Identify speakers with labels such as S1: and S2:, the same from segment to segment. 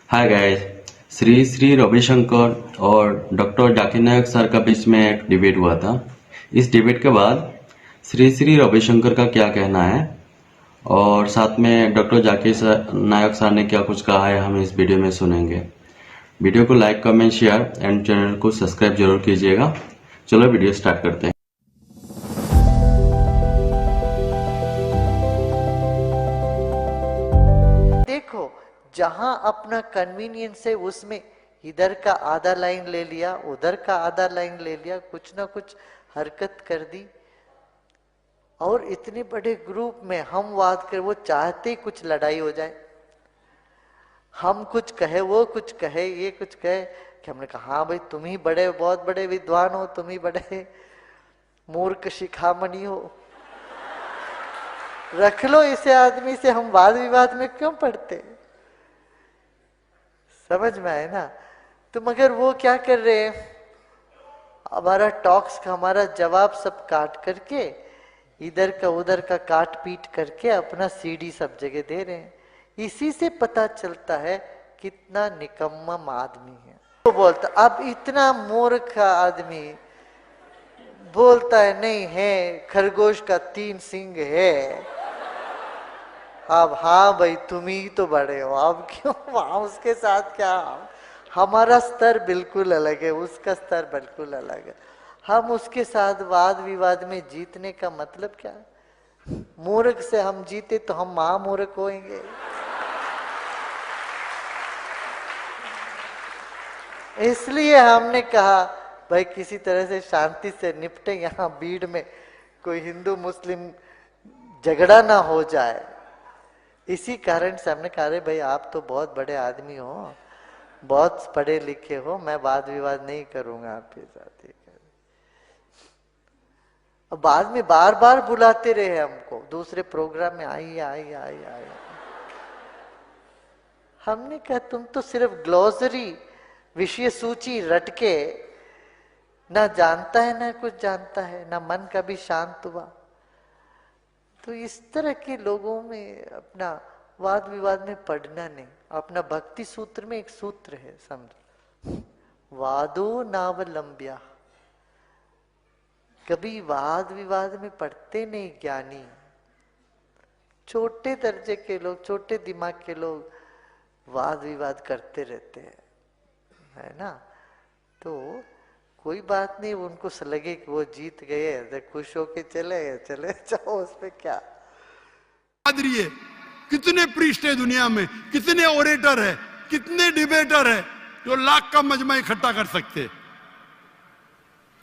S1: हाय guys. Shri Shri Ravishankar और doctor Zakir नायक sir का बीच में एक डिबेट हुआ था। इस डिबेट के बाद श्री श्री रविशंकर का क्या कहना है और साथ में डॉक्टर नायक सर ने क्या कुछ कहा है हम इस वीडियो में सुनेंगे। वीडियो को like comment share and channel को सब्सक्राइब जरूर कीजिएगा। चलो वीडियो स्टार्ट करते हैं।
S2: देखो, जहां अपना कन्वीनियंस है उसमें इधर का आधा लाइन ले लिया, उधर का आधा लाइन ले लिया, कुछ ना कुछ हरकत कर दी। और इतने बड़े ग्रुप में हम वाद कर, वो चाहते कुछ लड़ाई हो जाए, हम कुछ कहे वो कुछ कहे ये कुछ कहे कि हमने कहा हाँ भाई तुम ही बड़े बहुत बड़े विद्वान हो, तुम ही बड़े मूर्ख शिखामणि हो, रख लो इसे आदमी से, हम वाद विवाद में क्यों पड़ते। समझ में आए ना। तो मगर वो क्या कर रहे हैं, हमारा टॉक्स का हमारा जवाब सब काट करके इधर का उधर का काट पीट करके अपना सीडी सब जगह दे रहे हैं। इसी से पता चलता है कितना निकम्मा आदमी है। वो बोलता, अब इतना मूर्ख आदमी बोलता है नहीं है खरगोश का 3 सींग है। अब हाँ भाई तुम ही तो बड़े हो, अब क्यों वहां उसके साथ क्या। हमारा स्तर बिल्कुल अलग है, उसका स्तर बिल्कुल अलग है। हम उसके साथ वाद विवाद में जीतने का मतलब क्या है। मूर्ख से हम जीते तो हम महामूर्ख होंगे। इसलिए हमने कहा भाई किसी तरह से शांति से निपटे, यहाँ भीड़ में कोई हिंदू मुस्लिम झगड़ा ना हो जाए। इसी कारण से हमने कहा अरे भाई आप तो बहुत बड़े आदमी हो, बहुत पढ़े लिखे हो, मैं वाद विवाद नहीं करूंगा आपके साथ। अब बाद में बार बार बुलाते रहे हमको दूसरे प्रोग्राम में, आइए आइए आइए आइए। हमने कहा तुम तो सिर्फ ग्लोसरी विषय सूची रट के ना जानता है ना कुछ जानता है, ना मन कभी शांत हुआ। तो इस तरह के लोगों में अपना वाद विवाद में पढ़ना नहीं। अपना भक्ति सूत्र में एक सूत्र है, समझो, वादो नावलंब्या। कभी वाद विवाद में पढ़ते नहीं ज्ञानी। छोटे दर्जे के लोग, छोटे दिमाग के लोग वाद विवाद करते रहते हैं, है ना। तो कोई बात नहीं, उनको लगे कि वो जीत गए तो खुश होके चले गए, चले जाओ, उसमें क्या।
S3: कितने प्रीस्ट है दुनिया में, कितने ओरेटर है, कितने डिबेटर है जो लाख का मजमा इकट्ठा कर सकते।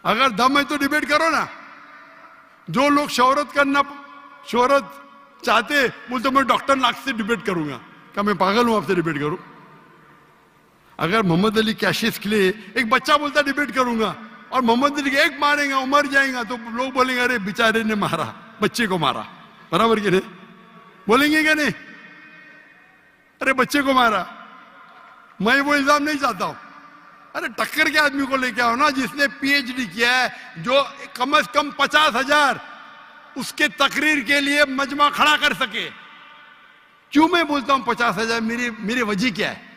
S3: अगर दम है तो डिबेट करो ना। जो लोग शोहरत चाहते, बोलते मैं डॉक्टर नाग से डिबेट करूंगा। क्या मैं पागल हूं आपसे डिबेट करूं। अगर मोहम्मद अली कैशिस के लिए एक बच्चा बोलता डिबेट करूंगा और मोहम्मद अली एक मारेगा वो मर जाएगा, तो लोग बोलेंगे अरे बेचारे ने मारा, बच्चे को मारा। बराबर कि नहीं, बोलेंगे क्या नहीं, अरे बच्चे को मारा। मैं वो इल्जाम नहीं चाहता हूं। अरे टक्कर के आदमी को लेके आओ ना, जिसने पीएचडी किया है, जो कम से कम 50,000 उसके तकरीर के लिए मजमा खड़ा कर सके। क्यों मैं बोलता हूं 50,000, मेरी वजह क्या है।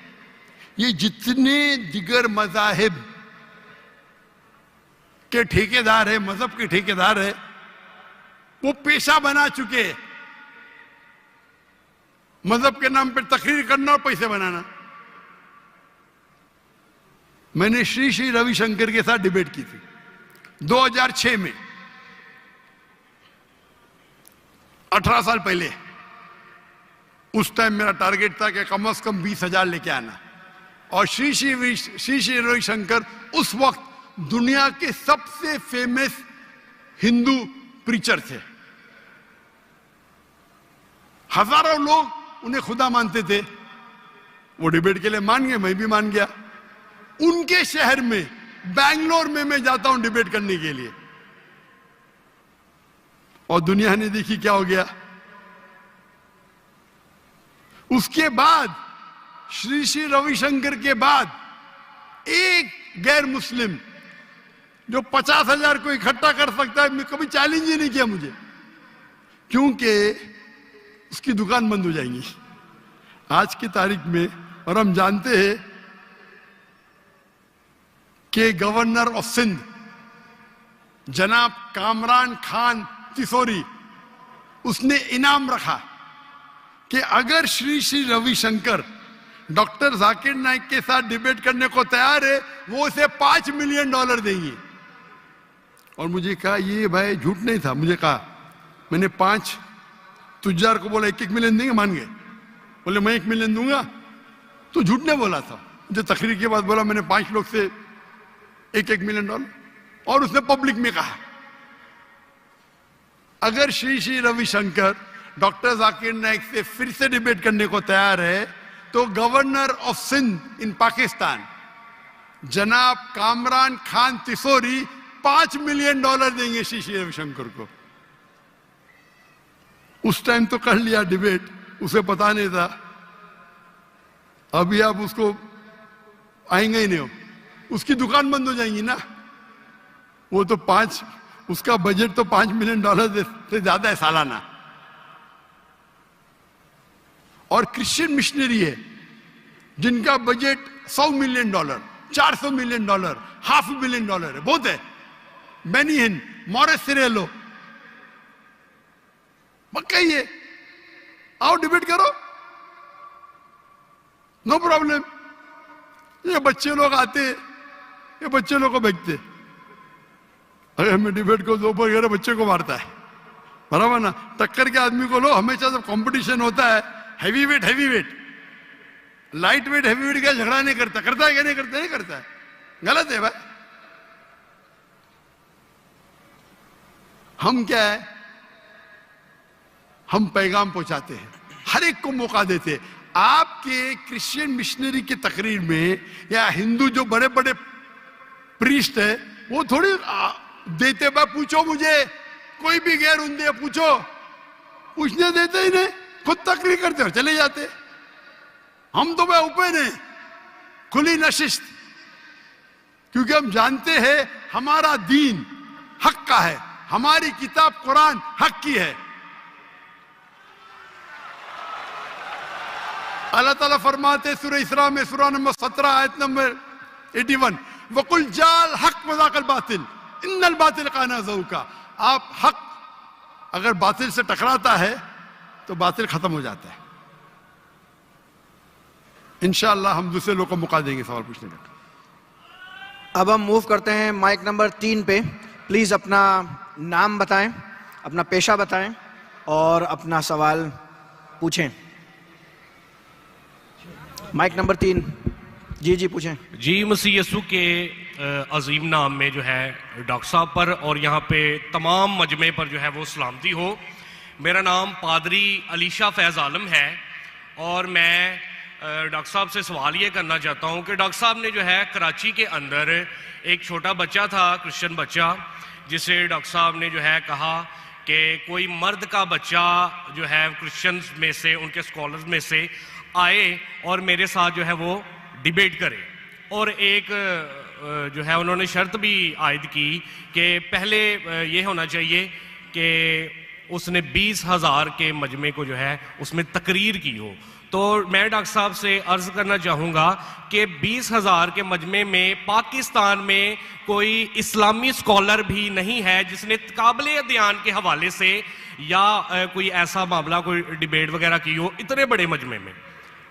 S3: ये जितने दिगर मजाहिब के ठेकेदार है, मजहब के ठेकेदार है, वो पेशा बना चुके। मजहब के नाम पर तकरीर करना और पैसे बनाना। मैंने श्री श्री रविशंकर के साथ डिबेट की थी 2006 में, 18 साल पहले। उस टाइम मेरा टारगेट था कि कम से कम 20,000 लेके आना। और श्री श्री रविशंकर उस वक्त दुनिया के सबसे फेमस हिंदू प्रीचर थे। हजारों लोग उन्हें खुदा मानते थे। वो डिबेट के लिए मान गए, मैं भी मान गया। उनके शहर में, बैंगलोर में मैं जाता हूं डिबेट करने के लिए, और दुनिया ने देखी क्या हो गया। उसके बाद श्री श्री रविशंकर के बाद एक गैर मुस्लिम जो 50,000 को इकट्ठा कर सकता है, मैं कभी चैलेंज ही नहीं किया मुझे, क्योंकि उसकी दुकान बंद हो जाएंगी। आज की तारीख में और हम जानते हैं कि गवर्नर ऑफ सिंध जनाब कामरान खान तिसोरी, उसने इनाम रखा कि अगर श्री श्री रविशंकर डॉक्टर जाकिर नाइक के साथ डिबेट करने को तैयार है, वो उसे $5 मिलियन देंगे। और मुझे कहा ये भाई झूठ नहीं था, मुझे कहा, मैंने 5 तुजार को बोला 1-1 मिलियन देंगे, मान गए। बोले मैं 1 मिलियन दूंगा, तो झूठ नहीं बोला था। मुझे तकरीर के बाद बोला मैंने 5 लोग से 1-1 मिलियन डॉलर, और उसने पब्लिक में कहा अगर श्री श्री रविशंकर डॉक्टर जाकिर नाइक से फिर से डिबेट करने को तैयार है, तो गवर्नर ऑफ सिंध इन पाकिस्तान जनाब कामरान खान तिसोरी $5 मिलियन देंगे श्री श्री रविशंकर को। उस टाइम तो कर लिया डिबेट, उसे पता नहीं था। अभी आप उसको आएंगे ही नहीं हो, उसकी दुकान बंद हो जाएंगी ना। वो तो उसका बजट तो $5 मिलियन से ज्यादा है सालाना। और क्रिश्चियन मिशनरी है जिनका बजट $100 मिलियन, $400 मिलियन, $500 मिलियन है, बहुत है। बेनी हिन, मॉरिस सिरेलो, पक्का ही है। आओ डिबेट करो, नो प्रॉब्लम। ये बच्चे लोग आते, ये बच्चे लोग को बेचते। अगर मैं डिबेट को दो वगैरह बच्चे को मारता है, बराबर ना। टक्कर के आदमी को लो। हमेशा जब कंपटीशन होता है heavy weight, light weight heavy weight का झगड़ा नहीं करता। करता है क्या? नहीं करता, नहीं करता है, गलत है भाई। हम क्या है, हम पैगाम पहुंचाते हैं, हर एक को मौका देते हैं। आपके क्रिश्चियन मिशनरी की तकरीर में या हिंदू जो बड़े बड़े प्रीस्ट है, वो थोड़ी देते भाई पूछो मुझे, कोई भी गैर उन्दे पूछो, पूछने देते ही नहीं, खुद तकरीर करते हो चले जाते। हम तो भाई ओपन है, खुली नशिस्त, क्योंकि हम जानते हैं हमारा दीन हक का है, हमारी किताब कुरान हक की है। अल्लाह ताला फरमाते सूरह इसरा में, सूरह नंबर 17 आयत नंबर 81, वकुल जाल हक वज़ाकल बातिल इन्नल बातिल काना ज़हूका। आप हक अगर बातिल से टकराता है तो बातिल खत्म हो जाता है। इंशाअल्लाह हम दूसरे लोग को मौका देंगे सवाल पूछने का।
S4: अब हम मूव करते हैं माइक नंबर 3 पे। प्लीज अपना नाम बताएं, अपना पेशा बताएं और अपना सवाल पूछें। माइक नंबर 3, जी पूछें।
S5: जी, मसीह यसू के अजीम नाम में जो है डॉक्टर साहब पर और यहाँ पे तमाम मजमे पर जो है वो सलामती हो। मेरा नाम पादरी अलीशा फैज़ आलम है और मैं डॉक्टर साहब से सवाल ये करना चाहता हूँ कि डॉक्टर साहब ने जो है कराची के अंदर एक छोटा बच्चा था, क्रिश्चियन बच्चा, जिसे डॉक्टर साहब ने जो है कहा कि कोई मर्द का बच्चा जो है क्रिश्चियंस में से, उनके स्कॉलर्स में से आए और मेरे साथ जो है वो डिबेट करे। और एक जो है उन्होंने शर्त भी आयद की कि पहले ये होना चाहिए कि उसने 20,000 के मजमे को जो है उसमें तकरीर की हो। तो मैं डॉक्टर साहब से अर्ज करना चाहूँगा कि 20,000 के मजमे में पाकिस्तान में कोई इस्लामी स्कॉलर भी नहीं है जिसने काबिल अध्ययन के हवाले से या कोई ऐसा मामला, कोई डिबेट वगैरह की हो इतने बड़े मजमे में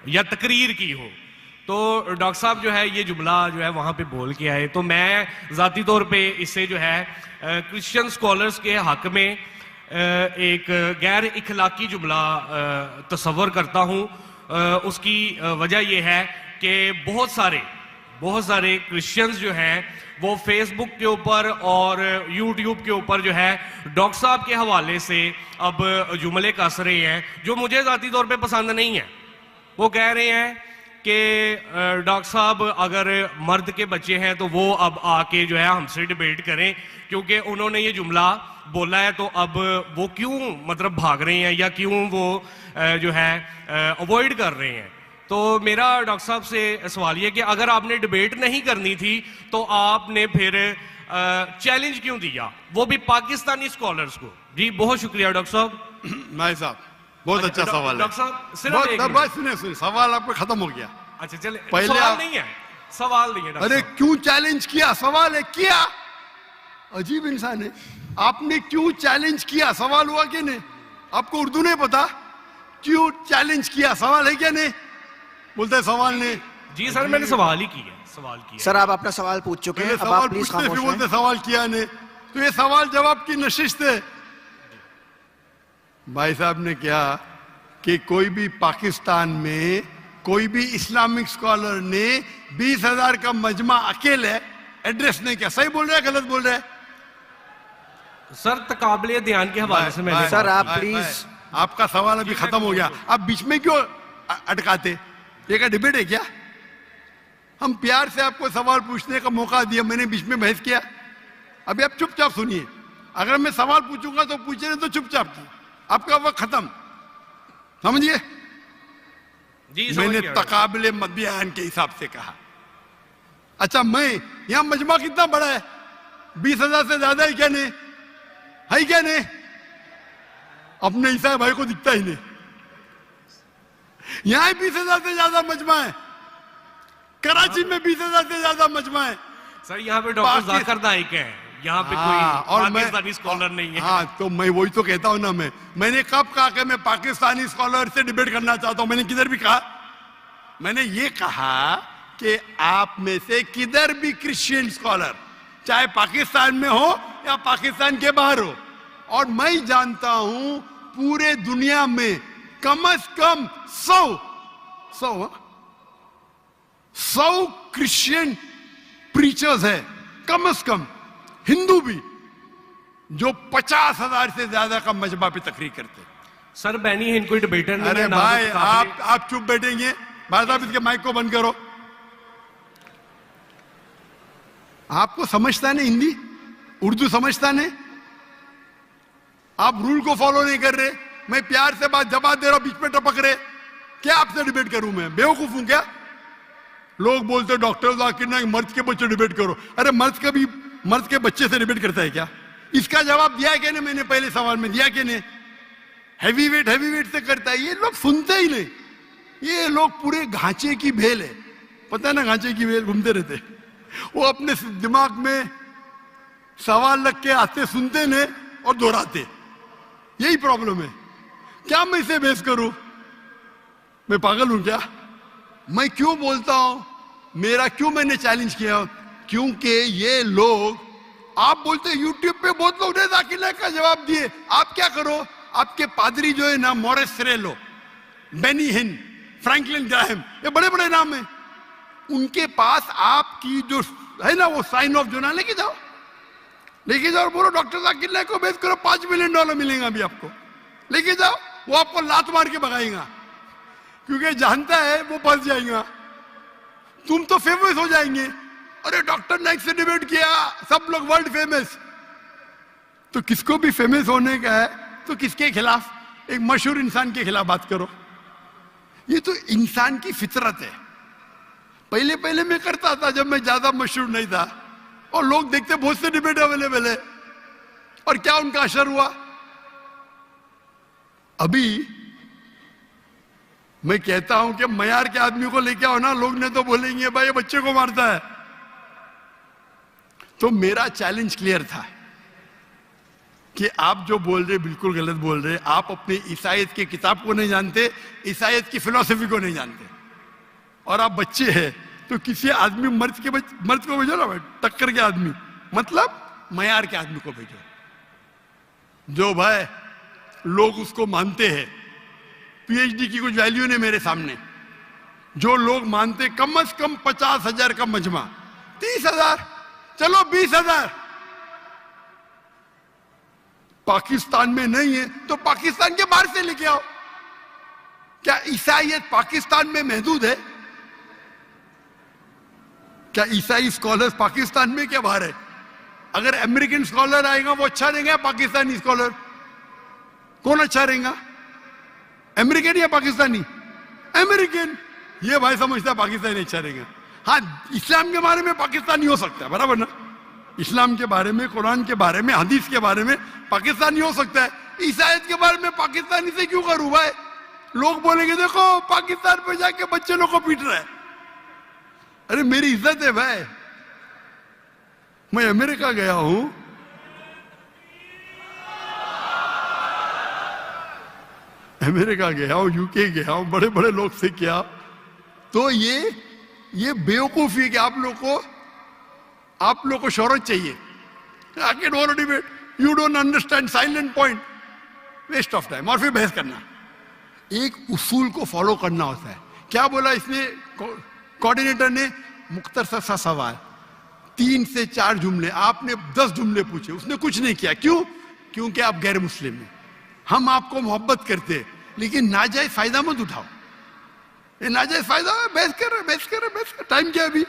S5: या तकरीर की हो। तो डॉक्टर साहब जो है ये जुमला जो है वहाँ पे बोल के आए, तो मैं ज़ाती तौर पे इससे जो है क्रिश्चियन स्कॉलर्स के हक में एक गैर इखलाकी जुमला तस्वर करता हूँ। उसकी वजह यह है कि बहुत सारे क्रिश्चियंस जो हैं वो फेसबुक के ऊपर और यूट्यूब के ऊपर जो है डॉक्टर साहब के हवाले से अब जुमले कस रहे हैं जो मुझे ज़ाती तौर पे पसंद नहीं है। वो कह रहे हैं कि डॉक्टर साहब अगर मर्द के बच्चे हैं तो वो अब आके जो है हमसे डिबेट करें, क्योंकि उन्होंने ये जुमला बोला है, तो अब वो क्यों मतलब भाग रहे हैं या क्यों वो जो है अवॉइड कर रहे हैं। तो मेरा डॉक्टर साहब से सवाल ये कि अगर आपने डिबेट नहीं करनी थी तो आपने फिर चैलेंज क्यों दिया, वो भी पाकिस्तानी स्कॉलर्स को। जी बहुत शुक्रिया डॉक्टर साहब।
S3: भाई साहब बहुत अच्छा सवाल है।
S5: डॉक्टर साहब सिर्फ
S3: सुनिए सवाल आपका खत्म हो गया।
S5: अच्छा चले,
S3: पहले
S5: सवाल
S3: आप-
S5: नहीं है, सवाल नहीं है डॉक्टर
S3: अरे
S5: साहब।
S3: क्यों चैलेंज किया? सवाल है किया। अजीब इंसान है। आपने क्यों चैलेंज किया? सवाल हुआ कि नहीं? आपको उर्दू नहीं पता? क्यों चैलेंज किया? सवाल है क्या नहीं? बोलते हैं सवाल नहीं।
S5: जी सर, मैंने सवाल ही किया, सवाल किया।
S4: सर आप अपना सवाल पूछ चुके हैं,
S3: पहले
S4: अब
S3: सवाल
S4: आप प्लीज
S3: पूछते फिर
S4: खामोश
S3: बोलते
S4: रहें।
S3: सवाल किया नहीं। तो ये सवाल जवाब की नशिश थे। भाई साहब ने कहा कि कोई भी पाकिस्तान में कोई भी इस्लामिक स्कॉलर ने 20,000 का मजमा अकेले एड्रेस नहीं किया। सही बोल रहे हैं गलत बोल रहे हैं?
S5: सर तकाबले ध्यान के हवाले से मैंने
S4: सर, आप
S3: भाई,
S4: प्लीज-
S3: भाई, आपका सवाल अभी खत्म हो गया। आप बीच में क्यों अटकाते? ये क्या डिबेट है क्या? हम प्यार से आपको सवाल पूछने का मौका दिया, मैंने बीच में बहस किया? अभी आप चुपचाप सुनिए। अगर मैं सवाल पूछूंगा तो पूछे नहीं तो चुपचाप की। आपका वक्त खत्म, समझिए?
S5: जी समझ
S3: मैंने
S5: गया।
S3: तकाबले मध्याह्न के हिसाब से कहा। अच्छा, मैं यहां मजमा कितना बड़ा है? 20,000 से ज्यादा है क्या नहीं? है क्या नहीं? अपने ईसा भाई को दिखता ही नहीं। यहां 20,000 से ज्यादा मजमा है। कराची में 20,000 से ज्यादा मजमा है।
S5: सर यहाँ पे डॉक्टर
S3: पाकि-
S5: जाकिर नाइक है, यहाँ पे
S3: हाँ,
S5: कोई पाकिस्तानी स्कॉलर नहीं है।
S3: हाँ, तो मैं वही तो कहता हूं ना। मैंने कब कहा कि मैं पाकिस्तानी स्कॉलर से डिबेट करना चाहता हूं? मैंने किधर भी कहा? मैंने ये कहा कि आप में से किधर भी क्रिश्चियन स्कॉलर, चाहे पाकिस्तान में हो या पाकिस्तान के बाहर हो, और मैं जानता हूं पूरे दुनिया में कम से कम 100 क्रिश्चियन प्रीचर्स है, कम से कम हिंदू भी, जो 50,000 से ज्यादा का मजमा पे तकरीर करते हैं।
S5: सर बैनी हिंद कोई डिबेटर नहीं
S3: अरे
S5: है, ना
S3: भाई,
S5: तो तकाबले-
S3: आप चुप बैठेंगे? भाई साहब इसके माइक को बंद करो। आपको समझता नहीं हिंदी, उर्दू समझता नहीं? आप रूल को फॉलो नहीं कर रहे। मैं प्यार से बात जवाब दे रहा हूं, बीच में टपक रहे। क्या आपसे डिबेट करूं? मैं बेवकूफ हूं क्या? लोग बोलते डॉक्टर जाकिर नाइक मर्द के बच्चे डिबेट करो। अरे मर्द के बच्चे से डिबेट करता है क्या? इसका जवाब दिया क्या नहीं? मैंने पहले सवाल में दिया कि नहीं? हैवी वेट से करता है। ये लोग सुनते ही नहीं। ये लोग पूरे घांचे की भेल है, पता है ना? घांचे की भेल घूमते रहते। वो अपने दिमाग में सवाल रख के आते, सुनते नहीं और दोहराते। यही प्रॉब्लम है। क्या मैं इसे बहस करूं? मैं पागल हूं क्या? मैं क्यों बोलता हूं? क्यों मैंने चैलेंज किया? क्योंकि ये लोग, आप बोलते यूट्यूब पे बहुत लोग ने जाकिर नाइक का जवाब दिए। आप क्या करो? आपके पादरी जो है ना, मॉरिस सिरेलो, बेनी हिन, फ्रैंकलिन ग्राहम, ये बड़े बड़े नाम हैं। उनके पास आपकी जो है ना वो साइन ऑफ जोना लेके जाओ और बोलो डॉक्टर जाकिर नाइक को बेच करो, $5 मिलियन मिलेगा अभी आपको। लेके जाओ, वो आपको लात मार के भगाएगा, क्योंकि जानता है वो फंस जाएगा। तुम तो फेमस हो जाएंगे। अरे डॉक्टर नाइक से डिबेट किया, सब लोग वर्ल्ड फेमस। तो किसको भी फेमस होने का है तो किसके खिलाफ? एक मशहूर इंसान के खिलाफ बात करो। ये तो इंसान की फितरत है। पहले मैं करता था जब मैं ज्यादा मशहूर नहीं था, और लोग देखते बहुत से डिबेट अवेलेबल है, और क्या उनका असर हुआ? अभी मैं कहता हूं कि मयार के आदमी को लेके आओ ना, लोग ने तो बोलेंगे भाई ये बच्चे को मारता है। तो मेरा चैलेंज क्लियर था कि आप जो बोल रहे बिल्कुल गलत बोल रहे। आप अपनी ईसाईयत की किताब को नहीं जानते, ईसाईयत की फिलॉसफी को नहीं जानते, और आप बच्चे हैं। तो किसी आदमी मर्द को भेजो ना, टक्कर के आदमी, मतलब मयार के आदमी को भेजो, जो भाई लोग उसको मानते हैं। पीएचडी की कुछ वैल्यू नहीं मेरे सामने। जो लोग मानते कम से कम 50,000 का मजमा, 30,000, चलो 20,000। पाकिस्तान में नहीं है तो पाकिस्तान के बाहर से लेके आओ। क्या ईसाईयत पाकिस्तान में महदूद है? क्या ईसाई स्कॉलर्स पाकिस्तान में क्या बाहर है? अगर अमेरिकन स्कॉलर आएगा वो अच्छा रहेगा, पाकिस्तानी स्कॉलर कौन अच्छा रहेगा? अमेरिकन या पाकिस्तानी? अमेरिकन। ये भाई समझता है पाकिस्तानी अच्छा रहेगा। हाँ, इस्लाम के बारे में पाकिस्तानी हो सकता है, बराबर ना? इस्लाम के बारे में, कुरान के बारे में, हदीस के बारे में पाकिस्तानी हो सकता है। ईसाईयत के बारे में पाकिस्तानी से क्यों करूं भाई? लोग बोलेंगे देखो पाकिस्तान पे जाके बच्चे लोग को पीट रहा है। अरे मेरी इज्जत है भाई, मैं अमेरिका गया हूं, अमेरिका गया हूं, यूके गया हूं, बड़े बड़े लोग से किया। तो ये बेवकूफी है कि आप लोग को शोहरत चाहिए। I can want to debate. You don't understand silent point. Waste of time. और फिर बहस करना। एक उसूल को फॉलो करना होता है। क्या बोला इसने कोऑर्डिनेटर ने? मुख्तसर सा सवाल, 3 से 4 जुमले, आपने 10 जुमले पूछे, उसने कुछ नहीं किया। क्यों? क्योंकि आप गैर मुस्लिम हैं। हम आपको मोहब्बत करते हैं, लेकिन नाजायज फायदा मत उठाओ। ये नाजायज फायदा, बहस कर। टाइम क्या अभी?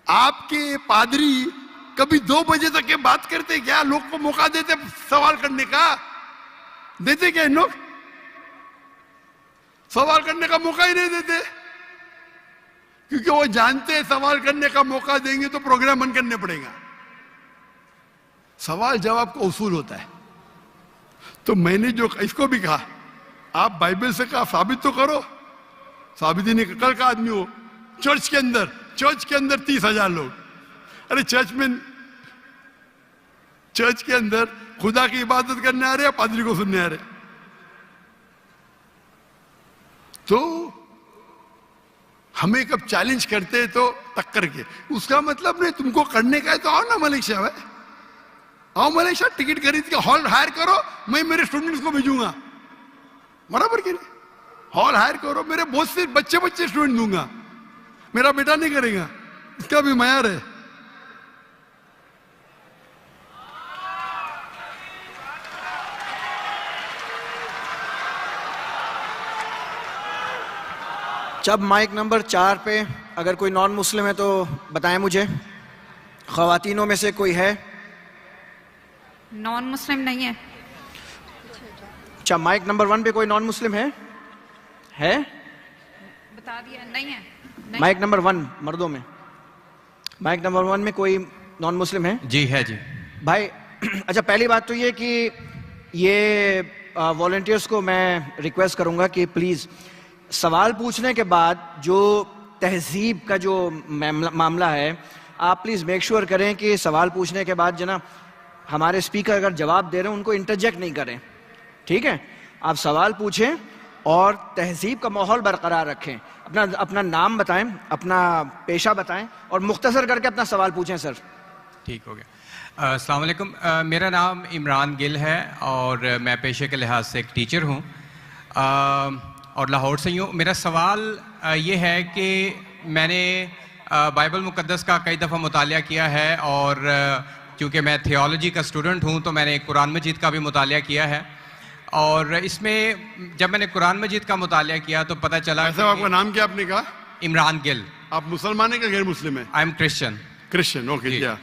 S3: आपके पादरी कभी 2 बजे तक के बात करते क्या? लोग को मौका देते सवाल करने का? देते क्या इन लोग? सवाल करने का मौका ही नहीं देते, क्योंकि वो जानते हैं सवाल करने का मौका देंगे तो प्रोग्राम बंद करने पड़ेगा। सवाल जवाब का उसूल होता है। तो मैंने जो इसको भी कहा, आप बाइबल से कहा साबित तो करो। साबित ही नहीं। कल का आदमी हो चर्च के अंदर 30,000 लोग। अरे चर्च के अंदर खुदा की इबादत करने आ रहे हैं, पादरी को सुनने आ रहे। तो हमें कब चैलेंज करते हैं तो टक्कर के, उसका मतलब नहीं तुमको करने का है तो आओ ना मलेशिया में, आओ मलेशिया, टिकट खरीद के हॉल हायर करो, मैं मेरे स्टूडेंट्स को भेजूंगा। बराबर कि नहीं? हॉल हायर करो, मेरे बहुत से बच्चे स्टूडेंट दूंगा, मेरा बेटा नहीं करेगा, इसका भी मयार है।
S4: जब माइक नंबर 4 पे अगर कोई नॉन मुस्लिम है तो बताएं मुझे। ख्वातीनों में से कोई है?
S6: नॉन मुस्लिम नहीं है।
S4: अच्छा, माइक नंबर 1 पे कोई नॉन मुस्लिम है?
S6: बता दिया, नहीं है। नहीं।
S4: माइक नंबर 1 मर्दों में, माइक नंबर 1 में कोई नॉन मुस्लिम है?
S7: जी है जी
S4: भाई। अच्छा, पहली बात तो ये कि ये वॉलंटियर्स को मैं रिक्वेस्ट करूंगा कि प्लीज सवाल पूछने के बाद जो तहजीब का जो मामला है, आप प्लीज मेक श्योर करें कि सवाल पूछने के बाद जना हमारे स्पीकर अगर जवाब दे रहे हैं उनको इंटरजेक्ट नहीं करें, ठीक है? आप सवाल पूछें और तहजीब का माहौल बरकरार रखें। अपना नाम बताएं, अपना पेशा बताएं और मुख्तसर करके अपना सवाल पूछें सर।
S7: ठीक हो गया। अस्सलाम वालेकुम। मेरा नाम इमरान गिल है और मैं पेशे के लिहाज से एक टीचर हूँ और लाहौर से ही हूँ। मेरा सवाल ये है कि मैंने बाइबल मुक़द्दस का कई दफ़ा मुतालिया किया है और क्योंकि मैं थियोलॉजी का स्टूडेंट हूँ तो मैंने कुरान मजीद का भी मुतालिया किया है। और इसमें जब मैंने कुरान मजीद का मुतालिया किया तो पता चला।
S3: ऐसा आपका नाम क्या आपने कहा?
S7: इमरान गिल।
S3: आप मुसलमान हैं कि गैर मुस्लिम है?
S7: I am Christian.
S3: ओके। क्या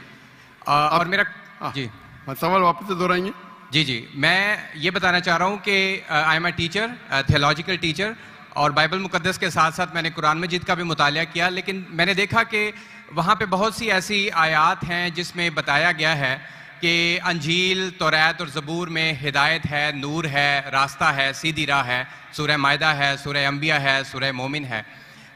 S7: और मेरा जी
S3: सवाल वापस से दोहराएंगे?
S7: जी मैं ये बताना चाह रहा हूँ कि I am a teacher, theological teacher, और बाइबल मुक़द्दस के साथ साथ मैंने कुरान मजीद का भी मुतालिया किया। लेकिन मैंने देखा कि वहाँ पे बहुत सी ऐसी आयात हैं जिसमें बताया गया है कि अंजील, तौरात और ज़बूर में हिदायत है, नूर है, रास्ता है, सीधी राह है। सूरह मायदा है, सूरह अंबिया है, सूरह मोमिन है।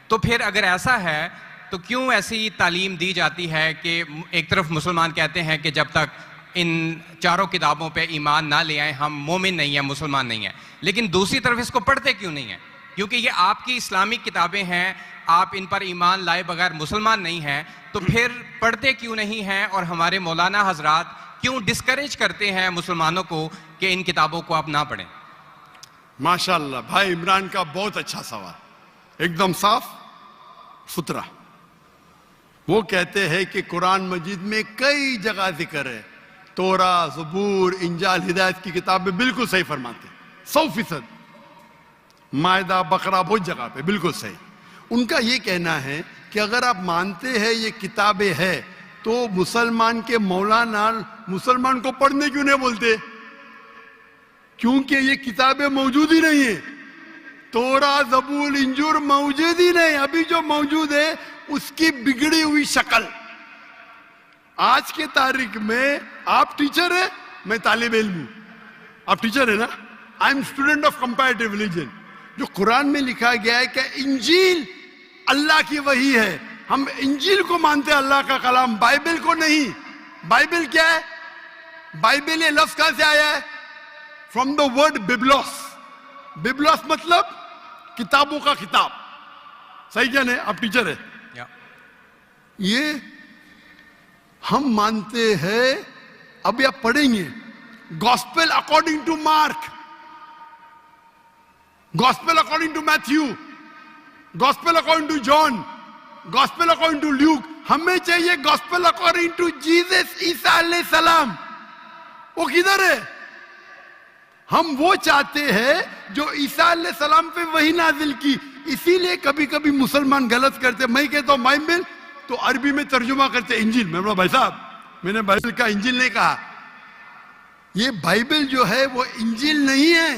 S7: तो फिर अगर ऐसा है तो क्यों ऐसी तालीम दी जाती है कि एक तरफ मुसलमान कहते हैं कि जब तक इन चारों किताबों पे ईमान ना ले आए हम मोमिन नहीं है, मुसलमान नहीं है, लेकिन दूसरी तरफ इसको पढ़ते क्यों नहीं है? क्योंकि ये आपकी इस्लामिक किताबें हैं, आप इन पर ईमान लाए बगैर मुसलमान नहीं हैं, तो फिर पढ़ते क्यों नहीं हैं? और हमारे मौलाना हजरात क्यों डिस्करेज करते हैं मुसलमानों को कि इन किताबों को आप ना पढ़ें?
S3: माशाल्लाह भाई इमरान का बहुत अच्छा सवाल, एकदम साफ सुथरा। वो कहते हैं कि कुरान मजीद में कई जगह जिक्र है, तोरा, ज़बूर, इंजाल, हिदायत की किताबें बिल्कुल सही फरमाते, 100%। मायदा, बकरा, बहुत जगह पे बिल्कुल सही। उनका ये कहना है कि अगर आप मानते हैं ये किताबें हैं तो मुसलमान के मौलाना मुसलमान को पढ़ने क्यों नहीं बोलते? क्योंकि ये किताबें मौजूद ही नहीं है। तोरा, ज़बूर, इंजूर मौजूद ही नहीं। अभी जो मौजूद है उसकी बिगड़ी हुई शक्ल। आज के तारीख में आप टीचर है, मैं तालिब इल्म हूं, आप टीचर है ना। I am student of comparative religion. जो कुरान में लिखा गया है कि इंजील अल्लाह की वही है। हम इंजील को मानते हैं अल्लाह का कलाम, बाइबल को नहीं। बाइबल क्या है? बाइबल ये लफ्ज कहां से आया है? From the word biblos. बिब्लोस मतलब किताबों का किताब। सही क्या नहीं? आप टीचर है। ये हम मानते हैं। अभी आप पढ़ेंगे gospel according to Mark, gospel according to Matthew, gospel according to John, gospel according to Luke. हमें चाहिए गॉस्पेल अकॉर्डिंग टू जीसस ईसा अलैहिस्सलाम। वो किधर है? हम वो चाहते हैं जो ईसा अलैहिस्सलाम पे वही नाजिल की। इसीलिए कभी कभी मुसलमान गलत करते। मैं कहता हूं बाइबल तो अरबी में तर्जुमा करते इंजील। मैं बोला भाई साहब मैंने बाइबल का इंजील नहीं कहा। ये बाइबल जो है वो इंजील नहीं है।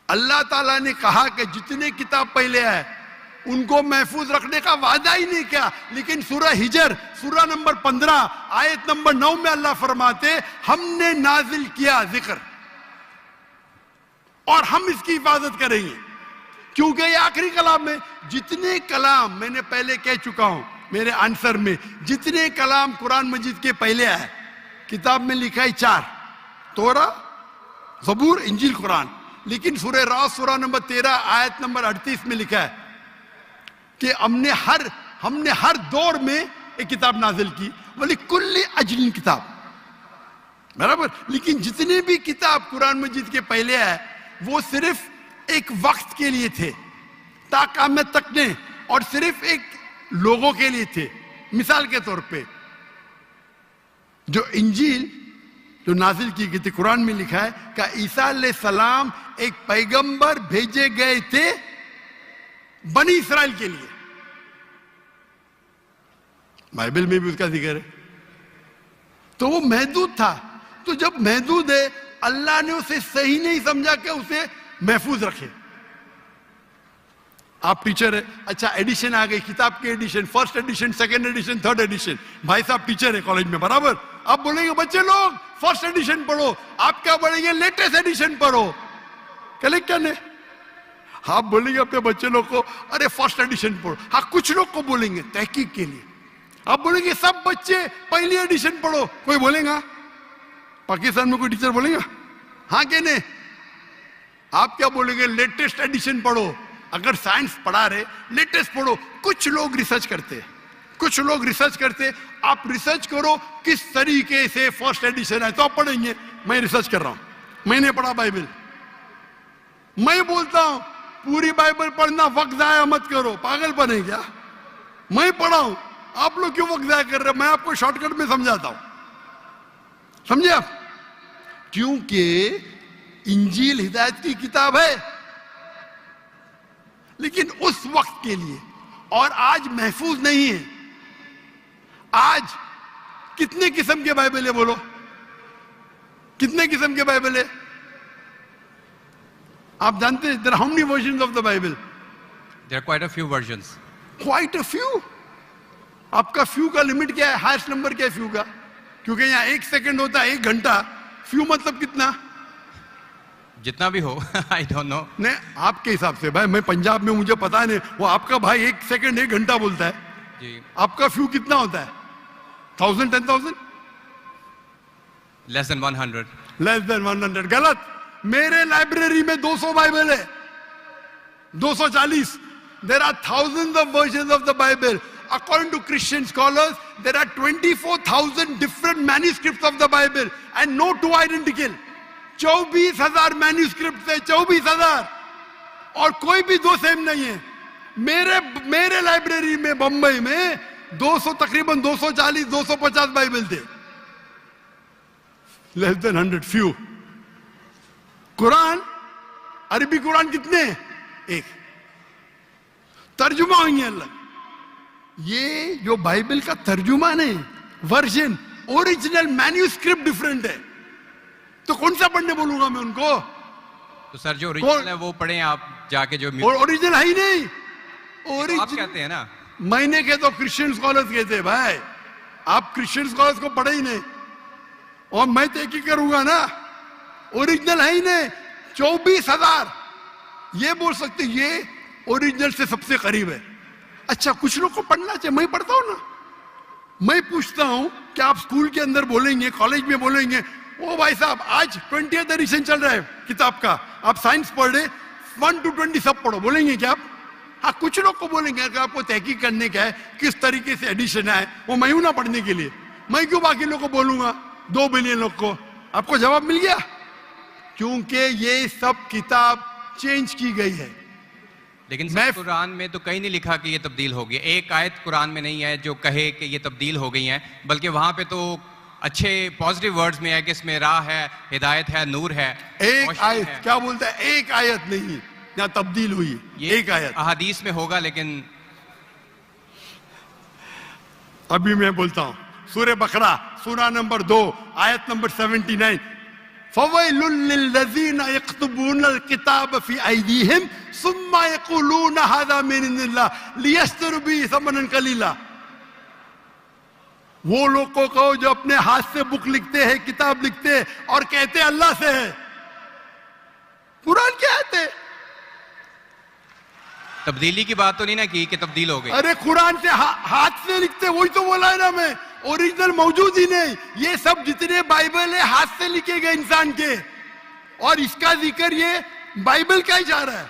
S3: अल्लाह ताला ने कहा कि जितने किताब पहले आए उनको महफूज रखने का वादा ही नहीं किया। लेकिन सूरह हिजर सूरह नंबर 15 आयत नंबर 9 में अल्लाह फरमाते हमने नाजिल किया जिक्र और हम इसकी हिफाजत करेंगे, क्योंकि ये आखिरी कलाम है। जितने कलाम मैंने पहले कह चुका हूं मेरे आंसर में, जितने कलाम कुरान मजीद के पहले आए किताब में लिखा है 4, तोरा, ज़बूर, इंजील, कुरान। लेकिन सूरह रास सूरह नंबर 13 आयत नंबर 38 में लिखा है कि हमने हर दौर में एक किताब नाजिल की, वली कुल्ली अजलिन किताब, बराबर। लेकिन जितने भी किताब कुरान मजीद के पहले आए वो सिर्फ एक वक्त के लिए थे, ताक़यामत तक ने, और सिर्फ एक लोगों के लिए थे। मिसाल के तौर पे जो इंजील जो नाजिल की गई थी कुरान में लिखा है कि ईसा अलैहिस्सलाम एक पैगंबर भेजे गए थे बनी इस्राइल के लिए। बाइबल में भी उसका जिक्र है। तो वो महदूद था। तो जब महदूद है अल्लाह ने उसे सही नहीं समझा कि उसे महफूज रखे। आप टीचर है, अच्छा एडिशन आ गई, किताब के edition, first edition, second edition, third edition. भाई साहब टीचर है कॉलेज में, बराबर। आप बोलेंगे बच्चे लोग फर्स्ट एडिशन पढ़ो, आप क्या बोलेंगे लेटेस्ट एडिशन पढ़ो। कलेक्टर ने आप बोलेंगे अपने बच्चे लोग को अरे फर्स्ट एडिशन पढ़ो। हाँ कुछ लोग को बोलेंगे तहकीक के लिए। आप बोलेंगे सब बच्चे पहली एडिशन पढ़ो, कोई बोलेगा? पाकिस्तान में कोई टीचर बोलेगा? हाँ कि नहीं? आप क्या बोलेंगे लेटेस्ट एडिशन पढ़ो। अगर साइंस पढ़ा रहे लेटेस्ट पढ़ो। कुछ लोग रिसर्च करते, कुछ लोग रिसर्च करते। आप रिसर्च करो किस तरीके से फर्स्ट एडिशन है तो आप पढ़ेंगे। मैं रिसर्च कर रहा हूं, मैंने पढ़ा बाइबल। मैं बोलता हूं पूरी बाइबल पढ़ना वक्त जाया मत करो, पागल बने क्या? मैं पढ़ा हूं, आप लोग क्यों वक्त जाया कर रहे? मैं आपको शॉर्टकट में समझाता हूं, समझे आप? क्योंकि इंजील हिदायत की किताब है, लेकिन उस वक्त के लिए, और आज महफूज नहीं है। आज कितने किस्म के बाइबल है? बोलो कितने किस्म के बाइबल है? आप जानते हैं there are how many versions of the Bible?
S7: There are quite a few versions.
S3: Quite a few. आपका फ्यू का लिमिट क्या है? हाईएस्ट नंबर क्या है फ्यू का? क्योंकि यहाँ 1 सेकंड होता है 1 घंटा। फ्यू मतलब कितना?
S7: जितना भी हो आई डोंट नो।
S3: नहीं आपके हिसाब से भाई, मैं पंजाब में, मुझे पता नहीं। वो आपका भाई 1 सेकंड 1 घंटा बोलता है
S7: जी।
S3: आपका फ्यू कितना होता है? 1000, 10,000?
S7: Less than 100।
S3: लेस देन 100 गलत। मेरे लाइब्रेरी में 200 बाइबल है, 240। There are thousands of versions of the Bible. According to Christian scholars, there are 24,000 different manuscripts of the Bible and no two identical. 24,000 manuscript है, 24,000, और कोई भी दो सेम नहीं है। मेरे लाइब्रेरी में बंबई में 200 तकरीबन 240 250 बाइबल थे। Less than 100 few. कुरान, अरबी कुरान कितने? 1। तर्जुमा होंगे अलग। ये जो बाइबल का तर्जुमा नहीं, वर्जन, ओरिजिनल मैन्यूस्क्रिप्ट डिफरेंट है। तो कौन सा पढ़ने बोलूंगा मैं उनको?
S7: तो सर जो ओरिजिनल है वो पढ़ें आप जाके। जो
S3: ओरिजिनल है ही नहीं।
S7: तो आप कहते हैं ना,
S3: मैंने कहता हूं क्रिश्चियन स्कॉलर्स कहते हैं। भाई आप क्रिश्चियन स्कॉलर्स को पढ़े ही नहीं, और मैं तो एक ही करूंगा ना। ओरिजिनल है ही नहीं। 24,000 ये बोल सकते, ये ओरिजिनल से सबसे करीब है। अच्छा, कुछ लोग को पढ़ना चाहिए, मैं पढ़ता हूं ना। मैं पूछता हूं कि आप स्कूल के अंदर बोलेंगे, कॉलेज में बोलेंगे, ओ भाई साहब आज 20th एडिशन चल रहा है किताब का, आप साइंस पढ़ रहे, 1 to 20 सब पढ़ो, बोलेंगे क्या आप? हाँ, कुछ लोग को बोलेंगे। अगर आपको तहकीक करने का है किस तरीके से एडिशन है, वो मैं हूं ना पढ़ने के लिए, मैं क्यों बाकी लोग को बोलूंगा, 2 बिलियन लोग को? आपको जवाब मिल गया, क्योंकि ये सब किताब चेंज की गई है।
S7: लेकिन सर, कुरान में तो कहीं नहीं लिखा कि ये तब्दील हो गई। एक आयत कुरान में नहीं है जो कहे कि ये तब्दील हो गई है, बल्कि वहां पे तो अच्छे पॉजिटिव वर्ड्स में है कि इसमें राह है, हिदायत है, नूर है।
S3: एक आयत क्या बोलता है? एक आयत नहीं यहाँ तब्दील हुई, एक आयत।
S7: अहादीस में होगा, लेकिन
S3: अभी मैं बोलता हूं, सूरह बकरा सूरा नंबर 2 आयत नंबर 79, फवैलुल लिल्लज़ीना यक्तुबूनल किताब फी अयदीहिम सुम्मा यक़ूलूना हाज़ा मिन इंदिल्लाह लियश्तरू बिही समनन कलीला। वो लोग को कहो जो अपने हाथ से बुक लिखते हैं, किताब लिखते हैं और कहते हैं अल्लाह से है। कुरान क्या है?
S7: तब्दीली की बात तो नहीं ना की कि तब्दील हो गई।
S3: अरे कुरान से हाथ से लिखते, वही तो बोला है ना मैं, ओरिजिनल मौजूद ही नहीं। ये सब जितने बाइबल है हाथ से लिखे गए इंसान के, और इसका जिक्र ये बाइबल का ही जा रहा है।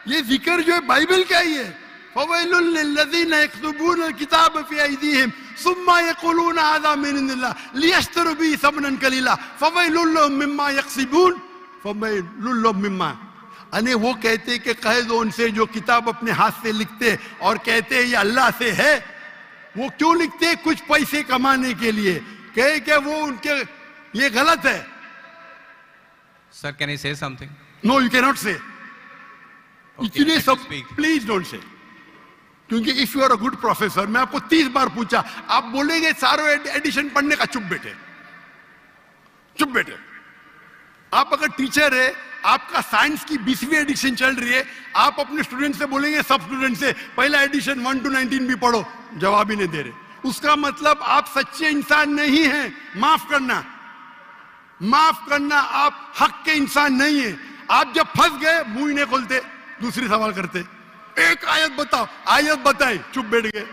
S3: ये जिक्र जो है बाइबल का ही है। फवैलुल लिल्लज़ीना यक्तुबूनल किताब फी अयदीहिम सुम्मा यक़ूलूना हाज़ा मिन इंदिल्लाह लियश्तरू बिही समनन कलीला फवैलुल लहुम मिम्मा यक्सिबून फवैलुल लहुम मिम्मा। अने वो कहते कि कह दो उनसे जो किताब अपने हाथ से लिखते और कहते हैं ये अल्लाह से है। वो क्यों लिखते हैं? कुछ पैसे कमाने के लिए। कहे कि वो उनके ये गलत है।
S7: Sir, can I say something?
S3: No, you can not say. इतने सब
S7: speak.
S3: प्लीज डोंट से, क्योंकि if you are a good professor, मैं आपको 30 बार पूछा, आप बोलेंगे सारों एडिशन पढ़ने का, चुप बेटे, चुप बेटे। आप अगर टीचर है, आपका साइंस की 20वीं एडिशन चल रही है, आप अपने स्टूडेंट से बोलेंगे, सब स्टूडेंट से पहला एडिशन 1 to 19 भी पढ़ो, जवाब ही नहीं दे रहे, उसका मतलब आप सच्चे इंसान नहीं हैं। माफ करना, माफ करना, आप हक के इंसान नहीं है। आप जब फंस गए मुंह ही नहीं खोलते, दूसरी सवाल करते, एक आयत बताओ, आयत बताई, चुप बैठ गए।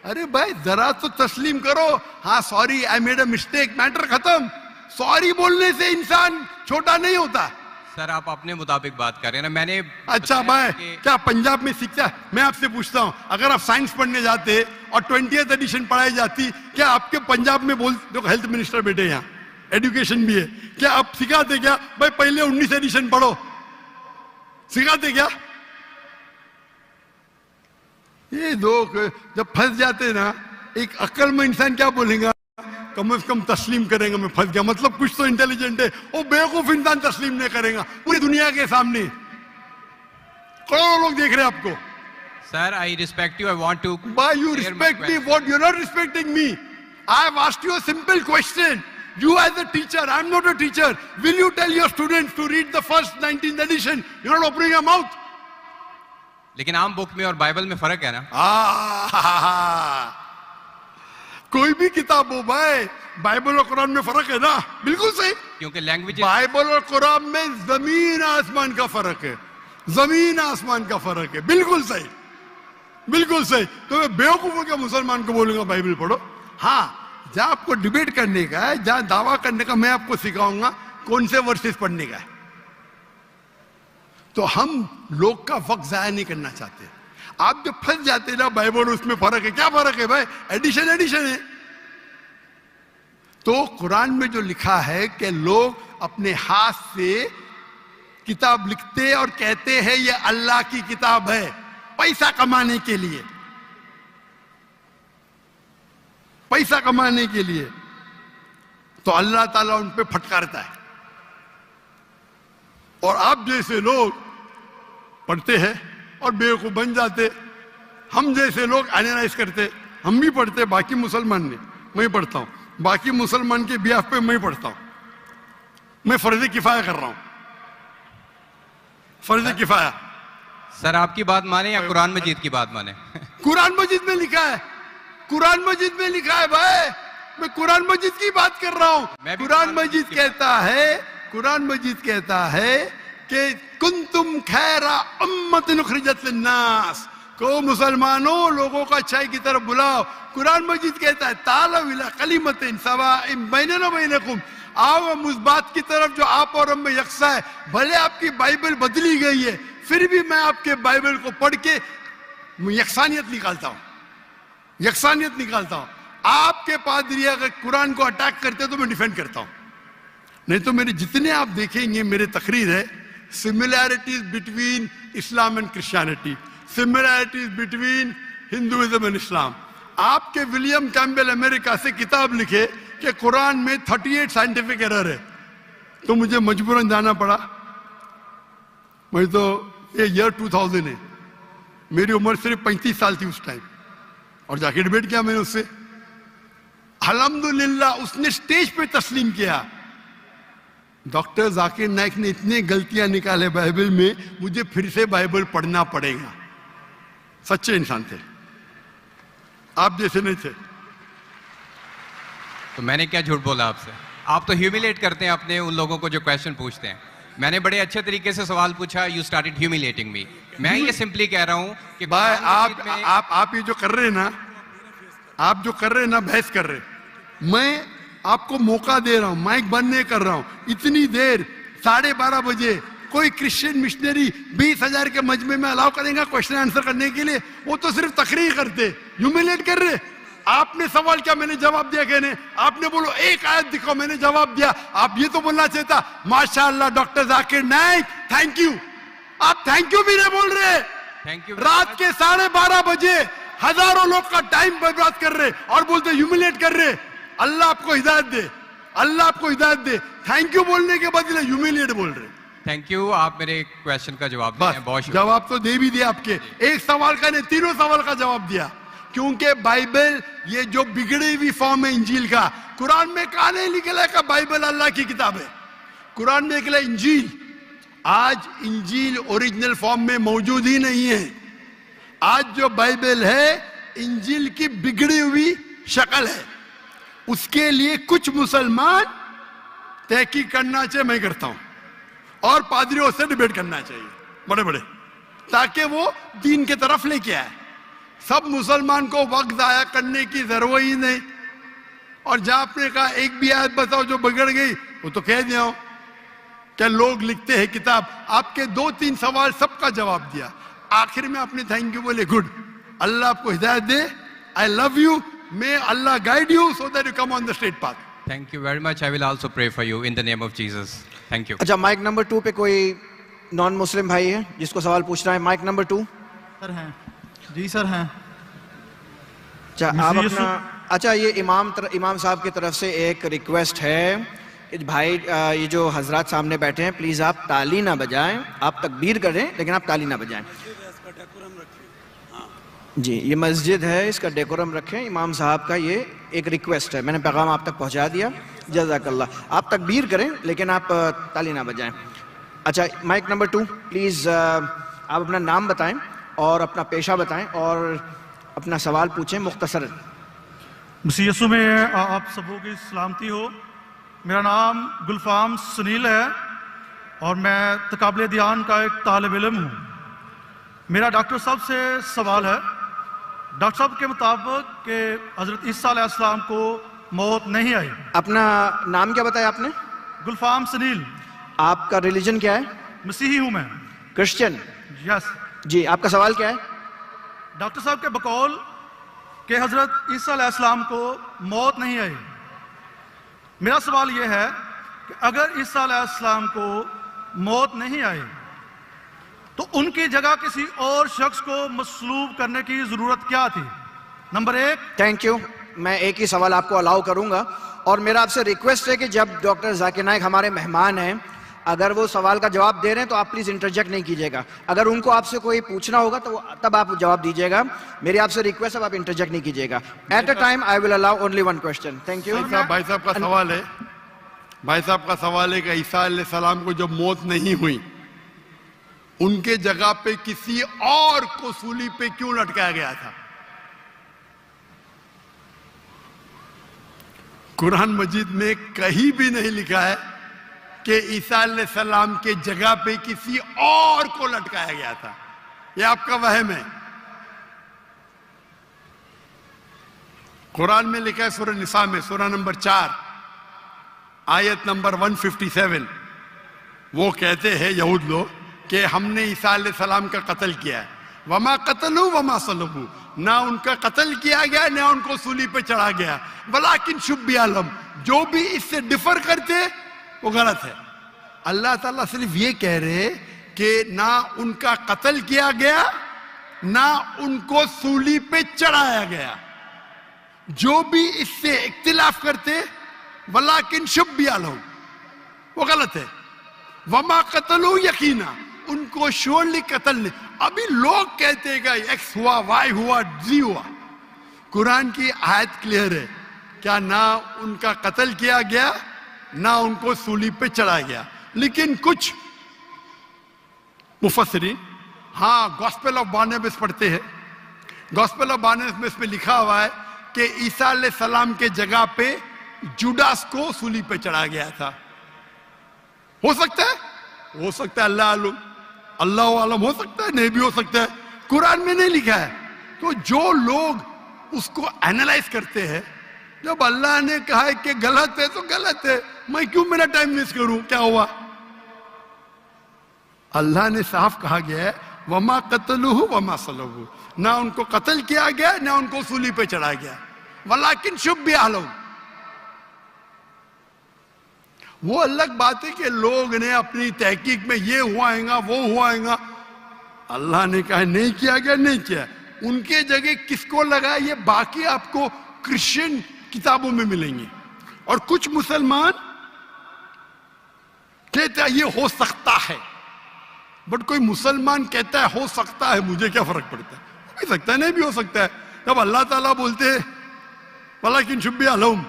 S3: अरे भाई जरा तो तस्लीम करो, हाँ sorry I made a mistake, matter खत्म। सॉरी बोलने से इंसान छोटा नहीं होता।
S7: सर, आप अपने मुताबिक बात कर रहे हैं ना, मैंने
S3: अच्छा भाई क्या पंजाब में शिक्षा? मैं आपसे पूछता हूं, अगर आप साइंस पढ़ने जाते और 20th एडिशन पढ़ाई जाती, क्या आपके पंजाब में बोल, जो हेल्थ मिनिस्टर बैठे यहाँ, एजुकेशन भी है, क्या आप सिखाते क्या भाई पहले 19 एडिशन पढ़ो? सिखाते क्या? ये लोग जब फंस जाते ना, एक अक्लमंद इंसान क्या बोलेगा? कम से कम तस्लीम करेंगे मैं फंस गया, मतलब कुछ तो इंटेलिजेंट है। वो बेवकूफ इंसान तस्लीम नहीं करेगा पूरी दुनिया के सामने, करोड़ों लोग देख रहे हैं आपको।
S7: Sir, I respect you, I want to
S3: Why you respect me? What? You're not respecting me. I have asked you a simple question. You as a teacher, I'm not a teacher. Will you tell your students to read the first 19th edition? You're not opening your mouth.
S7: लेकिन आम book में और Bible में फर्क है ना?
S3: कोई भी किताब हो भाई, बाइबल और कुरान में फर्क है ना? बिल्कुल सही,
S7: क्योंकि लैंग्वेज,
S3: बाइबल और कुरान में जमीन आसमान का फर्क है, जमीन आसमान का फर्क है। बिल्कुल सही, बिल्कुल सही। तो मैं बेवकूफों के मुसलमान को बोलूंगा बाइबल पढ़ो? हाँ, जहां आपको डिबेट करने का है, जहां दावा करने का, मैं आपको सिखाऊंगा कौन से वर्सेस पढ़ने का है। तो हम लोग का वक्त जाया नहीं करना चाहते। आप जब फंस जाते ना बाइबल, उसमें फर्क है, क्या फर्क है भाई? एडिशन एडिशन है। तो कुरान में जो लिखा है कि लोग अपने हाथ से किताब लिखते और कहते हैं ये अल्लाह की किताब है, पैसा कमाने के लिए, पैसा कमाने के लिए, तो अल्लाह ताला उन पे फटकारता है। और आप जैसे लोग पढ़ते हैं और बेवकूफ बन जाते, हम जैसे लोग एनालाइज करते, हम भी पढ़ते, बाकी मुसलमान ने, मैं पढ़ता हूं, बाकी मुसलमान के बिहाफ पे मैं पढ़ता हूं, मैं फर्ज किफाया कर रहा हूं, फर्ज किफाया।
S7: सर, आपकी बात माने या कुरान मजीद की बात माने?
S3: कुरान मजीद में लिखा है, कुरान मजीद में लिखा है भाई, मैं कुरान मजीद की बात कर रहा हूं। कुरान मजीद कहता है, कुरान मजीद कहता है कि कुंतुम खैरा उम्मतिन उखरिजत लिन्नास, को मुसलमानों लोगों को अच्छाई की तरफ बुलाओ। कुरान मजीद कहता है तालौ इला कलिमतिन सवाइम बैनना व बैनकुम, आओ हम उस बात की तरफ जो आप और हम में यकसा है। भले आपकी बाइबल बदली गई है, फिर भी मैं आपके बाइबल को पढ़ के यकसानियत निकालता हूं, यकसानियत निकालता हूं। आपके पादरी अगर कुरान को अटैक करते तो मैं डिफेंड करता हूं, नहीं तो मेरे जितने आप देखेंगे मेरे तकरीर है similarities between Islam and Christianity, similarities between Hinduism and Islam. आपके विलियम कैम्पबेल अमेरिका से किताब लिखे कि कुरान में 38 साइंटिफिक एरर है, तो मुझे मजबूरन जाना पड़ा। मैं तो ये ईयर 2000 है, मेरी उम्र सिर्फ 35 साल थी उस टाइम, और जाके डिबेट किया मैंने उससे। अल्हम्दुलिल्लाह उसने स्टेज पे तस्लीम किया। डॉक्टर जाकिर नाइक ने इतने गलतियां निकाले बाइबल में, मुझे फिर से बाइबल पढ़ना पड़ेगा। सच्चे इंसान थे, आप जैसे नहीं थे।
S7: तो मैंने क्या झूठ बोला आपसे? आप तो ह्यूमिलेट करते हैं अपने उन लोगों को जो क्वेश्चन पूछते हैं। मैंने बड़े अच्छे तरीके से सवाल पूछा, यू स्टार्टेड ह्यूमिलेटिंग मी। मैं ये सिंपली कह रहा हूं कि
S3: भाई
S7: कुरान मजीद में-
S3: आप ये जो कर रहे हैं ना, आप जो कर रहे हैं ना, बहस कर रहे हैं, मैं आपको मौका दे रहा हूं, माइक बंद नहीं कर रहा हूं। इतनी देर 12:30 बजे कोई क्रिश्चियन मिशनरी 20,000 के मजमे में अलाउ करेगा क्वेश्चन आंसर करने के लिए? वो तो सिर्फ तकरीर करते, ह्यूमिलेट कर रहे। आपने सवाल किया, मैंने जवाब दिया। कहने आपने बोलो एक आयत दिखाओ, मैंने जवाब दिया। आप ये तो बोलना चाहिए था माशाअल्लाह doctor Zakir Naik thank you. आप थैंक यू भी नहीं बोल रहे।
S7: Thank you.
S3: रात के 12:30 बजे हजारों लोग का टाइम बर्बाद कर रहे और बोलते ह्यूमिलेट कर रहे। अल्लाह आपको हिदायत दे, अल्लाह आपको हिदायत दे। थैंक यू बोलने के बदले ह्यूमिलेट बोल रहे।
S7: थैंक यू, आप मेरे क्वेश्चन का जवाब दिए हैं, बहुत शुक्रिया।
S3: जवाब तो दे भी दिया आपके, एक सवाल का नहीं, तीनों सवाल का जवाब दिया। क्योंकि बाइबल ये जो बिगड़ी हुई फॉर्म है इंजील का, कुरान में कहा नहीं निकला का बाइबल अल्लाह की किताब है। कुरान में निकला इंजील। आज इंजील ओरिजिनल फॉर्म में मौजूद ही नहीं है। आज जो बाइबल है इंजील की बिगड़ी हुई शक्ल है। उसके लिए कुछ मुसलमान तहकीक करना चाहिए, मैं करता हूं, और पादरियों से डिबेट करना चाहिए बड़े बड़े, ताकि वो दीन के तरफ लेके आए। सब मुसलमान को वक्त जाया करने की जरूरत ही नहीं। और जहां आपने कहा एक भी आयत बताओ जो बिगड़ गई, वो तो कह दिया क्या लोग लिखते हैं किताब। आपके 2-3 सवाल सबका जवाब दिया। आखिर में आपने थैंक यू बोले, गुड, अल्लाह आपको हिदायत दे, I love you, may Allah guide you so that you come on the straight path.
S7: Thank you very much, I will also pray for you in the name of Jesus. Thank you.
S4: अच्छा, mic number 2 पे कोई non Muslim भाई है जिसको सवाल पूछना है? Mic number 2।
S8: Sir हैं जी, सर हैं।
S4: अच्छा, आप अपना, अच्छा ये इमाम साहब की तरफ से एक रिक्वेस्ट है कि भाई ये जो हजरत सामने बैठे हैं, प्लीज आप ताली ना बजाएं। आप तकबीर करें लेकिन आप ताली ना बजाएं जी। ये मस्जिद है, इसका डेकोरम रखें। इमाम साहब का ये एक रिक्वेस्ट है, मैंने पैगाम आप तक पहुंचा दिया। जज़ाकल्लाह। आप तकबीर करें लेकिन आप ताली ना बजाएं। अच्छा, माइक नंबर 2 प्लीज, आप अपना नाम बताएं और अपना पेशा बताएं और अपना सवाल पूछें मुख्तसर।
S8: मसीह यीशु में आप सबों की सलामती हो। मेरा नाम गुलफाम सुनील है और मैं तकाबले ध्यान का एक तालिब इल्म हूँ। मेरा डॉक्टर साहब से सवाल है, डॉक्टर साहब के मुताबिक कि हजरत ईसा अलैहिस्सलाम को मौत नहीं आई।
S4: अपना नाम क्या बताया आपने?
S8: गुलफाम सुनील।
S4: आपका रिलीजन क्या है?
S8: मसीही हूँ मैं।
S4: क्रिश्चियन?
S8: यस
S4: जी। आपका सवाल क्या है?
S8: डॉक्टर साहब के बकौल कि हजरत ईसा अलैहिस्सलाम को मौत नहीं आई। मेरा सवाल यह है कि अगर ईसा अलैहिस्सलाम को मौत नहीं आई तो उनकी जगह किसी और शख्स को मसलूब करने की जरूरत क्या थी? नंबर 1।
S4: Thank you. मैं एक ही सवाल आपको अलाउ करूंगा और मेरा आपसे रिक्वेस्ट है कि जब डॉक्टर जाकिर नाइक हमारे मेहमान हैं, अगर वो सवाल का जवाब दे रहे हैं तो आप प्लीज इंटरजेक्ट नहीं कीजिएगा। अगर उनको आपसे कोई पूछना होगा तो तब आप जवाब दीजिएगा। मेरी आपसे रिक्वेस्ट है, आप इंटरजेक्ट नहीं कीजिएगा। At a time I will allow only 1 question. Thank you.
S3: भाई साहब का सवाल है, भाई साहब का सवाल है कि ईसा अलैहिस्सलाम को जब मौत नहीं हुई, उनके जगह पे किसी और को सूली पे क्यों लटकाया गया था? कुरान मजीद में कहीं भी नहीं लिखा है कि ईसा अलैहिस्सलाम के जगह पे किसी और को लटकाया गया था। ये आपका वहम है। कुरान में लिखा है सूरह निसा में, सूरह नंबर 4 आयत नंबर 157, वो कहते हैं यहूद लोग कि हमने ईसा अलैहिस्सलाम का कत्ल किया है। वमा कतलू वमा सलबू, ना उनका कत्ल किया गया ना उनको सूली पे चढ़ा गया, वलाकिन शुब्बी आलम, जो भी इससे डिफर करते वो गलत है। अल्लाह ताला सिर्फ ये कह रहे कि ना उनका कत्ल किया गया ना उनको सूली पे चढ़ाया गया। जो भी इससे इख्तिलाफ करते वलाकिन शुब्बी आलम, वो गलत है। वमा कतलू यकीना, उनको श्योरली कत्ल नहीं। अभी लोग कहते हैं एक्स हुआ, वाई हुआ, जी हुआ। कुरान की आयत क्लियर है, क्या ना उनका कत्ल किया गया ना उनको सूली पे चढ़ाया गया। लेकिन कुछ मुफस्सिरीन हाँ गॉस्पेल ऑफ बारनबास पढ़ते हैं। गॉस्पेल ऑफ बारनबास में लिखा हुआ है कि ईसा अलैहिस्सलाम के जगह पे जुडास को सूली पे चढ़ाया गया था। हो सकता है, हो सकता है, अल्लाह आलम, हो सकता है, नहीं भी हो सकता है। कुरान में नहीं लिखा है। तो जो लोग उसको एनालाइज करते हैं, जब अल्लाह ने कहा है कि गलत है तो गलत है, मैं क्यों मेरा टाइम वेस्ट करूं, क्या हुआ। अल्लाह ने साफ कहा गया है वमा कतलूहु वमा सलबू, ना उनको कत्ल किया गया ना उनको सूली पे चढ़ाया गया, वलाकिन शुब्बी आलम। वो अलग बात है कि लोग ने अपनी तहकीक में ये हुआएगा वो हुआएगा। अल्लाह ने कहा नहीं किया गया, नहीं किया। उनके जगह किसको लगा ये बाकी आपको क्रिश्चियन किताबों में मिलेंगे। और कुछ मुसलमान कहता है ये हो सकता है, बट कोई मुसलमान कहता है हो सकता है, मुझे क्या फर्क पड़ता है, हो भी सकता है नहीं भी हो सकता है। जब अल्लाह ताला बोलते हैं वलाकिन शुब्बी आलम,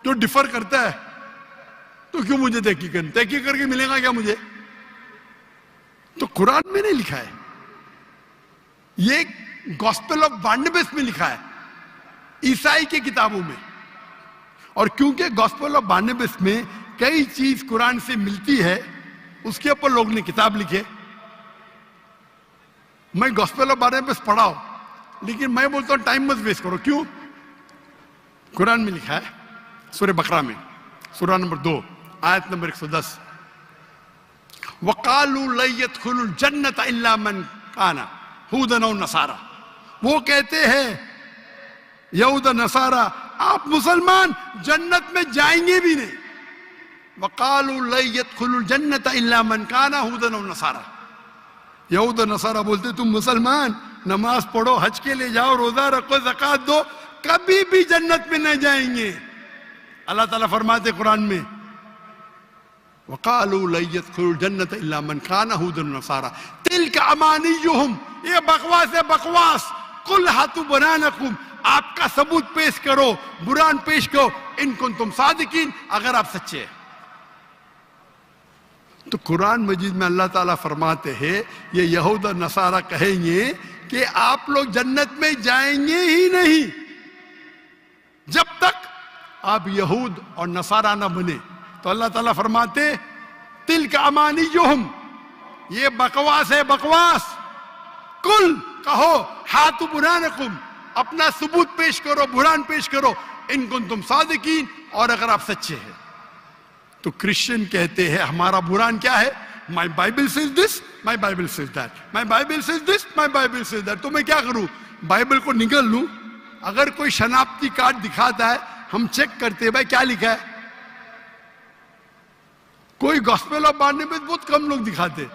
S3: जो डिफर करता है तो क्यों मुझे तहकीक करके मिलेगा क्या मुझे। तो कुरान में नहीं लिखा है, ये गॉस्पेल ऑफ बारनबास में लिखा है, ईसाई की किताबों में। और क्योंकि गॉस्पेल ऑफ बारनबास में कई चीज कुरान से मिलती है, उसके ऊपर लोग ने किताब लिखे। मैं गॉस्पेल ऑफ बारनबास पढ़ाओ, लेकिन मैं बोलता हूं टाइम मत वेस्ट करो। क्यों? कुरान में लिखा है सूरह बकरा में, सूरह नंबर 2 आयत नंबर 110, वकालू लयदखुलुल जन्नत इल्ला मन काना हुदन और नसारा। वो कहते हैं यहूद नसारा आप मुसलमान जन्नत में जाएंगे भी नहीं। वकालू लयदखुलुल जन्नत इल्ला मन काना हुदन और नसारा। यहूद नसारा बोलते तुम मुसलमान नमाज पढ़ो, हज के लिए जाओ, रोजा रखो, ज़कात दो, कभी भी जन्नत में न जाएंगे। अल्लाह ताला फरमाते कुरान में वकालू लयदखुलुल जन्नत इल्ला मन काना हुदन नसारा तिल्का अमानियुहुम, ये बकवास है बकवास। कुल हातु बुरानकुम, आपका सबूत पेश करो, बुरान पेश करो, इन कुंतुम सादिकीन, अगर आप सच्चे हैं। तो कुरान मजीद में अल्लाह ताला फरमाते हैं ये यहूद और नसारा कहेंगे कि आप लोग जन्नत में जाएंगे ही नहीं जब तक आप यहूद और नसारा ना बने। तो अल्लाह ताला फरमाते तिल का अमानियुहुम, ये बकवास है बकवास। कुल कहो हातु बुरानकुम, अपना सबूत पेश करो, बुरान पेश करो, इन कुंतुम सादिकीन, और अगर आप सच्चे हैं। तो क्रिश्चियन कहते हैं हमारा बुरान क्या है, माई Bible says this, my Bible says that, my Bible says this, my Bible says that. तो मैं क्या करूं, बाइबल को निकल लूं, अगर कोई शनाख्ती कार्ड दिखाता है हम चेक करते हैं भाई क्या लिखा है। कोई गॉस्पेल ऑफ बारनबास बहुत कम लोग दिखाते,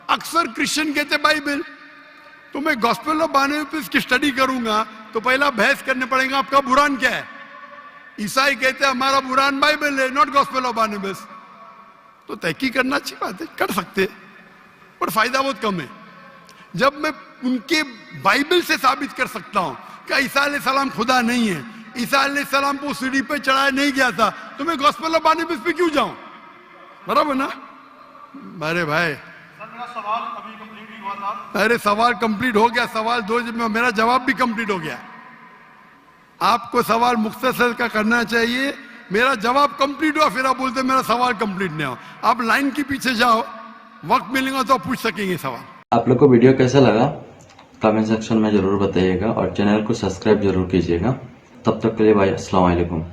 S3: अक्सर क्रिश्चियन कहते बाइबल। तो मैं गॉस्पेल ऑफ बारनबास की स्टडी करूंगा तो पहला बहस करने पड़ेगा आपका बुरान क्या है। ईसाई कहते हैं हमारा बुरान बाइबल है, नॉट गॉस्पेल ऑफ बारनबास। तो तहकीक करना अच्छी बात है, कर सकते, पर फायदा बहुत कम है। जब मैं उनके बाइबल से साबित कर सकता हूं कि ईसा अलैहिस्सलाम खुदा नहीं है, ईसा अलैहिस्सलाम को सीढ़ी पे चढ़ाया नहीं गया था, तो मैं गॉस्पेल ऑफ बारनबास पे क्यों जाऊं, बराबर ना। अरे भाई
S8: मेरा सवाल अभी कंप्लीट नहीं हुआ था।
S3: अरे सवाल कंप्लीट हो गया, सवाल 2 में मेरा जवाब भी कंप्लीट हो गया। आपको सवाल मुख्तसर का करना चाहिए मेरा जवाब कंप्लीट हुआ फिर आप बोलते मेरा सवाल कंप्लीट नहीं हुआ। आप लाइन के पीछे जाओ, वक्त मिलेगा तो पूछ सकेंगे सवाल।
S1: आप लोग को वीडियो कैसा लगा कमेंट सेक्शन में जरूर बताइएगा और चैनल को सब्सक्राइब जरूर कीजिएगा। तब तक के लिए भाई अस्सलाम वालेकुम।